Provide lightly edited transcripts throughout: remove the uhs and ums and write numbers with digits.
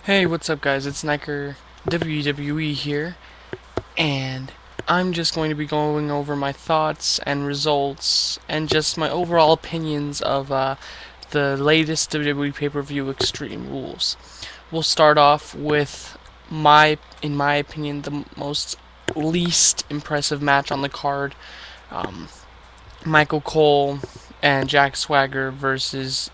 Hey, what's up, guys? It's Niker WWE here, and I'm just going to be going over my thoughts and results and just my overall opinions of the latest WWE pay-per-view Extreme Rules. We'll start off with in my opinion, the most least impressive match on the card. Um, Michael Cole and Jack Swagger versus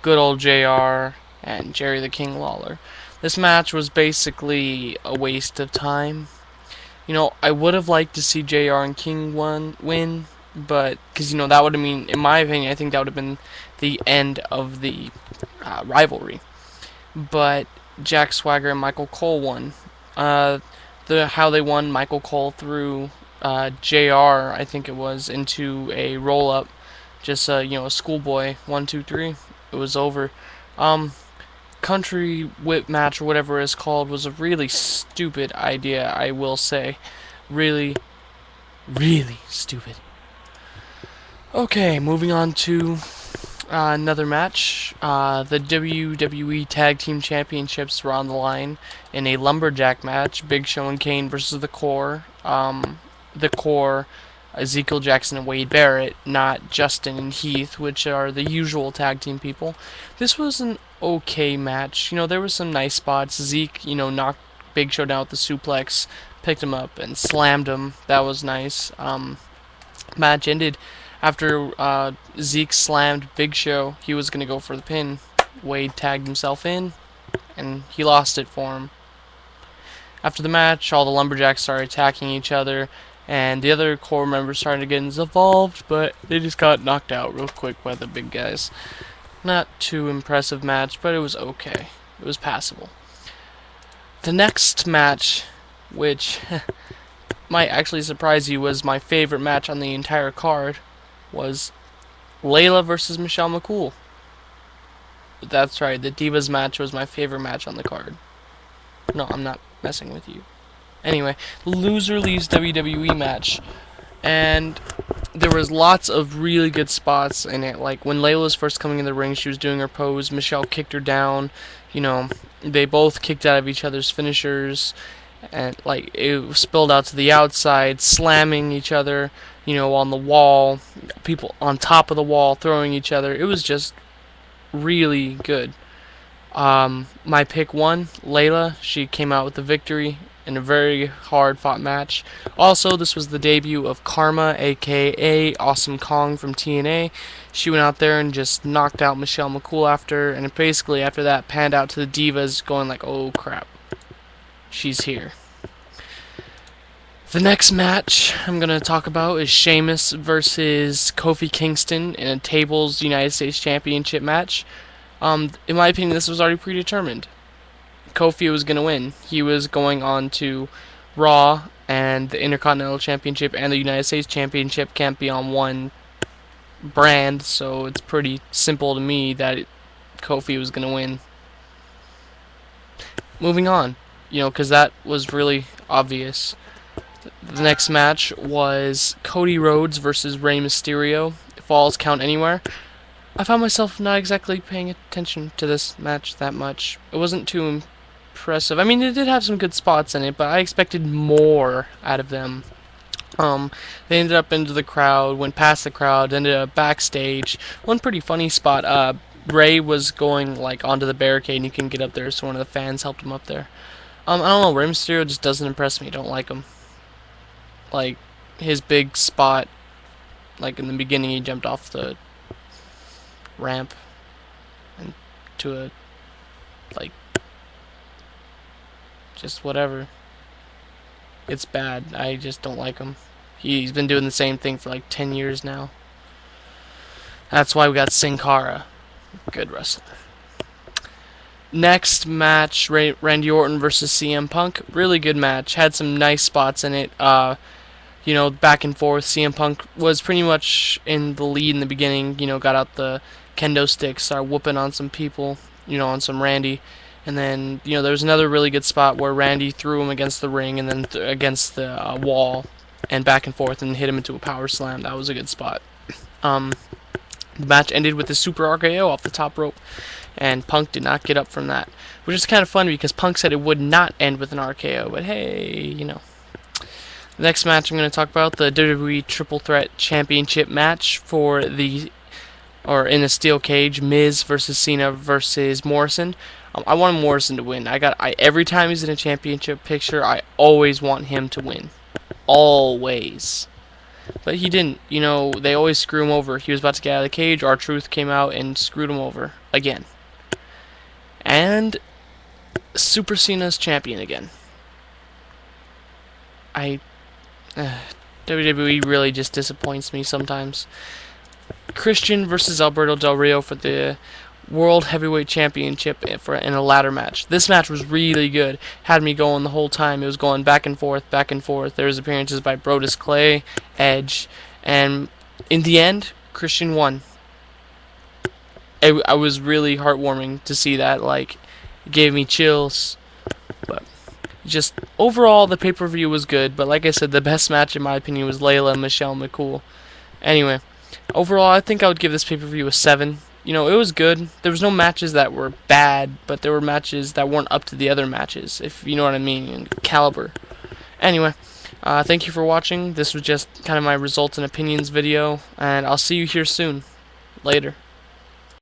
good old JR and Jerry the King Lawler. This match was basically a waste of time. I would have liked to see JR and King win, but because that would have mean, in my opinion, I think that would have been the end of the rivalry. But Jack Swagger and Michael Cole won. Uh, how they won, Michael Cole threw JR, I think it was, into a roll up, just a schoolboy 1 2 3. It was over. Um, Country whip match or whatever it's called was a really stupid idea, I will say. Really, really stupid. Okay, moving on to another match. The WWE Tag Team Championships were on the line in a lumberjack match. Big Show and Kane versus the Core. The Core, Ezekiel Jackson and Wade Barrett, not Justin and Heath, which are the usual tag team people. This was an okay match. There were some nice spots. Zeke, knocked Big Show down with the suplex, picked him up and slammed him. That was nice. Match ended after Zeke slammed Big Show. He was gonna go for the pin. Wade tagged himself in, and he lost it for him. After the match, all the lumberjacks started attacking each other, and the other core members started to get involved, but they just got knocked out real quick by the big guys. Not too impressive match, but it was okay. It was passable. The next match, which might actually surprise you, was my favorite match on the entire card, was Layla versus Michelle McCool. That's right, the Divas match was my favorite match on the card. No, I'm not messing with you. Anyway, loser leaves WWE match, and there was lots of really good spots in it. Like when Layla was first coming in the ring, she was doing her pose. Michelle kicked her down. They both kicked out of each other's finishers, and like it spilled out to the outside, slamming each other. On the wall, people on top of the wall throwing each other. It was just really good. My pick won, Layla. She came out with the victory in a very hard fought match. Also, this was the debut of Karma, aka Awesome Kong from TNA. She went out there and just knocked out Michelle McCool after, and basically after that panned out to the Divas, going like, oh crap, she's here. The next match I'm going to talk about is Sheamus versus Kofi Kingston in a Tables United States Championship match. In my opinion, this was already predetermined. Kofi was going to win. He was going on to Raw, and the Intercontinental Championship and the United States Championship can't be on one brand, so it's pretty simple to me that Kofi was going to win. Moving on, because that was really obvious. The next match was Cody Rhodes versus Rey Mysterio. Falls count anywhere. I found myself not exactly paying attention to this match that much. It wasn't too impressive. I mean, it did have some good spots in it, but I expected more out of them. They ended up into the crowd, went past the crowd, ended up backstage. One pretty funny spot. Ray was going like onto the barricade, and you can get up there, so one of the fans helped him up there. I don't know. Rey Mysterio just doesn't impress me. I don't like him. Like his big spot, like in the beginning, he jumped off the ramp and to a like just whatever. It's bad. I just don't like him. He's been doing the same thing for like 10 years now. That's why we got Sin Cara. Good wrestler. Next match, Randy Orton versus CM Punk. Really good match. Had some nice spots in it. Back and forth. CM Punk was pretty much in the lead in the beginning. Got out the kendo sticks, started whooping on some people. On some Randy. And then, there was another really good spot where Randy threw him against the ring and then against the wall and back and forth and hit him into a power slam. That was a good spot. The match ended with the Super RKO off the top rope. and Punk did not get up from that, which is kind of funny because Punk said it would not end with an RKO, but hey, you know. The next match I'm going to talk about, the WWE Triple Threat Championship match for the, or in a steel cage, Miz versus Cena versus Morrison. I want Morrison to win. Every time he's in a championship picture, I always want him to win. Always. But he didn't. You know, they always screw him over. He was about to get out of the cage. R-Truth came out and screwed him over again. And Super Cena's champion again. WWE really just disappoints me sometimes. Christian versus Alberto Del Rio for the World Heavyweight Championship in a ladder match. This match was really good. Had me going the whole time. It was going back and forth, back and forth. There was appearances by Brodus Clay, Edge, and in the end, Christian won. I was really heartwarming to see that. Like, it gave me chills. But just overall, the pay-per-view was good. But like I said, the best match in my opinion was Layla and Michelle McCool. Anyway, overall, I think I would give this pay-per-view a 7. You know, it was good. There was no matches that were bad, but there were matches that weren't up to the other matches, if you know what I mean, in caliber. Anyway, thank you for watching. This was just kind of my results and opinions video, and I'll see you here soon. Later.